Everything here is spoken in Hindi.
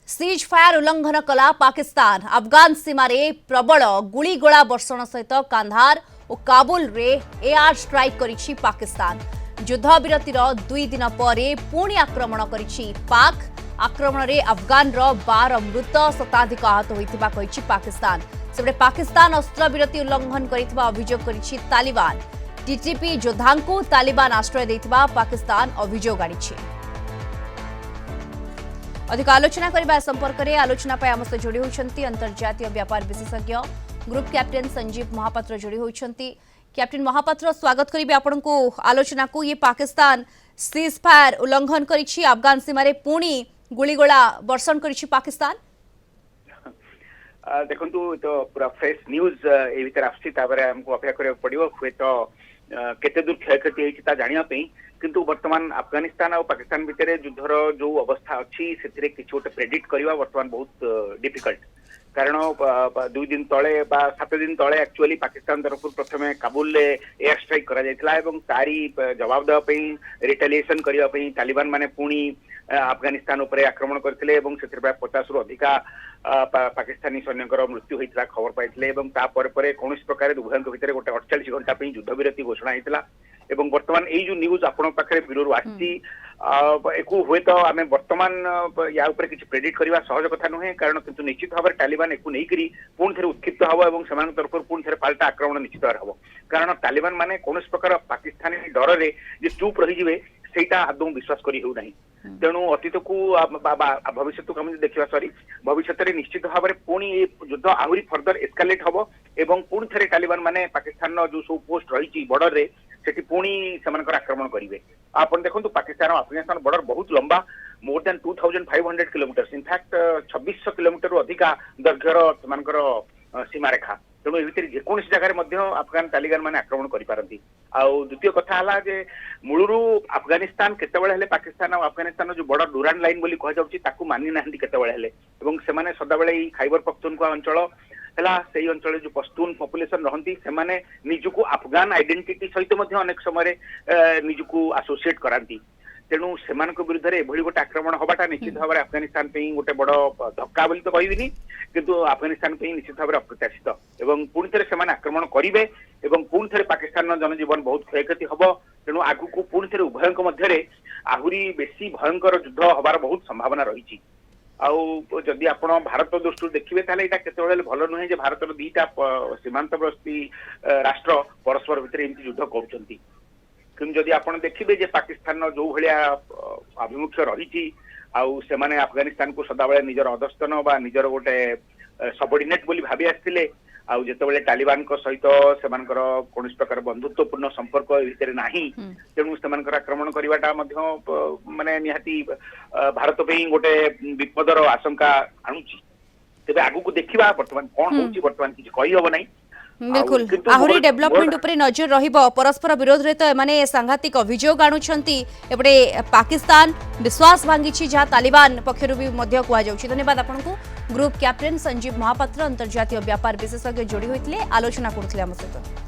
सीज फायर उल्लंघन कला पाकिस्तान अफगान सीमारे प्रबल गुड़ीगोला वर्षण सहित कांधार और काबुल रे एयर स्ट्राइक करिछि पाकिस्तान। युद्धविरतिर 2 दिन पर पुणी आक्रमण करिछि पाक। आक्रमण रे अफगान रो 12 मृत शताधिक आहत होइथिबा कहिछि पाकिस्तान। सेबडे पाकिस्तान अस्त्रविरति उल्लंघन करिथिबा अभियोग करिछि तालिबान। टीटीपी योद्धांकु तालिबान आश्रय दैथिबा पाकिस्तान अभियोग आनिछि। अधिक आलोचना करने संपर्क में आलोचना आम सहित जोड़ी होती अंतर्जातीय व्यापार विशेषज्ञ ग्रुप कैप्टेन संजीव महापात्र जोड़ी होती। कैप्टेन महापात्र स्वागत करेंगे आपण को आलोचना को। ये पाकिस्तान सीज फायर उल्लंघन करिछि अफगान सीमारे पुणी गुड़ीगोला वर्षण करिछि पाकिस्तान। देखंतु तो पूरा फ्रेश न्यूज ए भीतर आछि ताबरे हमको अपेक्षा करियो पड़ियो हुए तो केते दूर क्षयक्षति होइछि ता जानिया पई किंतु वर्तमान अफगानिस्तान और पाकिस्तान भितर युद्धर जो अवस्था अच्छी से किसी गोटे प्रेडिक्ट करवा वर्तमान बहुत डिफिकल्ट। कारण 2 दिन तले 7 दिन तले एक्चुअली पाकिस्तान तरफ प्रथम काबुल एयर स्ट्राइक करा जायतिला एवं तारी जवाब देवा रिटेलिएशन करने तालिबान माने पुणी अफगानिस्तान उपर आक्रमण करथिले एवं से 50 रु अधिका पाकिस्तानी सैन्यकर मृत्यु होता खबर पाई कौन प्रकार उभय भितर गोटे 48 घंटा युद्ध विरति घोषणा होता एवं वर्तमान ये जो न्यूज आपण पाखे ब्यूरो आसी हुए तो आम वर्तमान या ऊपर किसी प्रेडिक्ट करवा सहज कथा नुहे। कारण किंतु निश्चित भाव में तालिबान एक नहीं पुणी थे उत्क्षिप्त हम और से तरफ पुणी थे पाल्टा आक्रमण निश्चित भाव हम। कारण तालिबान माने कौन प्रकार पाकिस्तानी डर से चुप रही सेटा आदौ विश्वास करी हो नहीं। तेणु अतीत को भविष्य को हम देखा सॉरी भविष्य निश्चित भाव में पुणी युद्ध आहरी फर्दर एस्कालेट हम एवं पुणी थे तालिबान माने पाकिस्तान जो सब पोस्ट रही बॉर्डर रे सेठी पुणी से आक्रमण करेंगे। आप देखो पाकिस्तान और अफगानिस्तान बॉर्डर बहुत लंबा more than 2500 kilometre in fact 2600 kilometre अधिका दैर्घ्यर सीमा रेखा। तेणु ये जेको जगह अफगान तालिबान मैंने आक्रमण करें। द्वितीय कथा जे मूलरू अफगानिस्तान केतबेले पाकिस्तान और अफगानिस्तान जो बड़ डुरान लाइन बोली कह जाऊँ मानि ना केतबेले से सदाबले खाइबर पख्तूनख्वा अंचल से अंचल जो पश्तून पॉपुलेशन रहती से निजुक अफगान आइडेंटिटी सहित अनेक समय निजुक एसोसिएट कराती। तेणु से विरुद्ध एभली गोटे आक्रमण हवाटा निश्चित भाव में अफगानिस्तान गोटे बड़ धक्का बोली तो कहबिनी किंतु अफगानिस्तान निश्चित भाव में अप्रत्याशित एवं पुणी थे से आक्रमण करेंगे एवं पुणी थे पाकिस्तान जनजीवन बहुत क्षयक्षति हम। तेणु आगू पुणी थे उभयों मध्य आहरी बेसी भयंकर युद्ध हबार बहुत संभावना रही। जदि आप भारत दृष्टि देखिए केतबेले भल नुहे भारत दीटा सीमांतवर्ती राष्ट्र परस्पर भितर युद्ध करुँच। किंतु जदि आप देखिए पाकिस्तान जो भाया आभिमुख्य रही अफगानिस्तान को सदाबले निजर अधस्तन बा निजर गोटे सबॉर्डिनेट बोली भाभी आसते जितेबाला तालिबान सहित से कौन प्रकार बंधुत्वपूर्ण संपर्क भितर ना तेणु से आक्रमण करवाटा माने निहाती भारत पे गोटे विपदर आशंका आणुची। तेबे आगु को देखिबा वर्तमान कौन होची वर्तमान किछि कहि होबो नै। बिल्कुल आहुरी डेवलपमेंट उपरे नजर रहिबो। परस्पर विरोध रे तो माने सांघातिक अभियोग आणुछंती एपटे पाकिस्तान विश्वास भांगी जहाँ तालिबान पक्षरु भी मध्य कुआ जाउछि। धन्यवाद आपनको ग्रुप कैप्टेन संजीव महापात्र अंतर्जातीय व्यापार विशेषज्ञ जोड़ी होइतले आलोचना करथिले हम सहित।